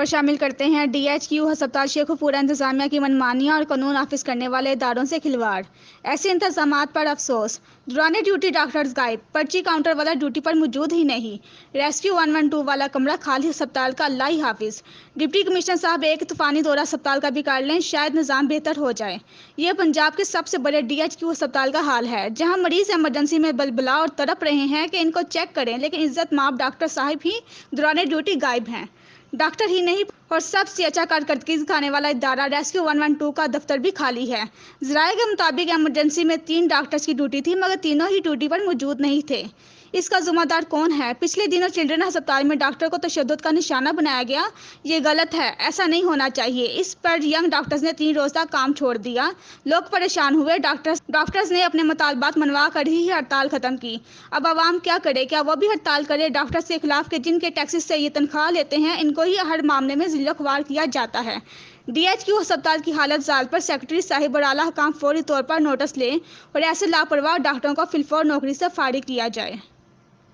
شامل کرتے ہیں ڈی ایچ کیو ہسپتال شیخو پورہ انتظامیہ کی منمانیاں اور قانون نافذ کرنے والے اداروں سے کھلواڑ۔ ایسے انتظامات پر افسوس، دوران ڈیوٹی ڈاکٹرز غائب، پرچی کاؤنٹر والا ڈیوٹی پر موجود ہی نہیں، ریسکیو 112 والا کمرہ خالی، ہسپتال کا اللہ ہی حافظ۔ ڈپٹی کمشنر صاحب ایک طوفانی دورہ ہسپتال کا بھی کر لیں، شاید نظام بہتر ہو جائے۔ یہ پنجاب کے سب سے بڑے ڈی ایچ کیو ہسپتال کا حال ہے، جہاں مریض ایمرجنسی میں بلبلا اور تڑپ رہے ہیں کہ ان کو چیک کریں، لیکن عزت مآب ڈاکٹر صاحب ہی دوران ڈیوٹی غائب ہیں۔ ڈاکٹر ہی نہیں اور سب سے اچھا کارکردگی دکھانے والا ادارہ ریسکیو 112 کا دفتر بھی خالی ہے۔ ذرائع کے مطابق ایمرجنسی میں 3 ڈاکٹرز کی ڈیوٹی تھی، مگر تینوں ہی ڈیوٹی پر موجود نہیں تھے۔ اس کا ذمہ دار کون ہے؟ پچھلے دنوں چلڈرن ہسپتال میں ڈاکٹر کو تشدد کا نشانہ بنایا گیا۔ یہ غلط ہے، ایسا نہیں ہونا چاہیے۔ اس پر ینگ ڈاکٹرز نے 3 روز تک کام چھوڑ دیا، لوگ پریشان ہوئے۔ ڈاکٹرز نے اپنے مطالبات منوا کر ہی ہڑتال ختم کی۔ اب عوام کیا کرے؟ کیا وہ بھی ہڑتال کرے؟ ڈاکٹرز کے خلاف کہ جن کے ٹیکسز سے یہ تنخواہ لیتے ہیں، ان کو ہی ہر معاملے میں ذلیل و خوار کیا جاتا ہے۔ ڈی ایچ کیو ہسپتال کی حالت زال پر سیکرٹری صاحب اور اعلیٰ حکام فوری طور پر نوٹس لیں اور ایسے لاپرواہ ڈاکٹروں کو فی الفور نوکری سے فارغ کیا جائے۔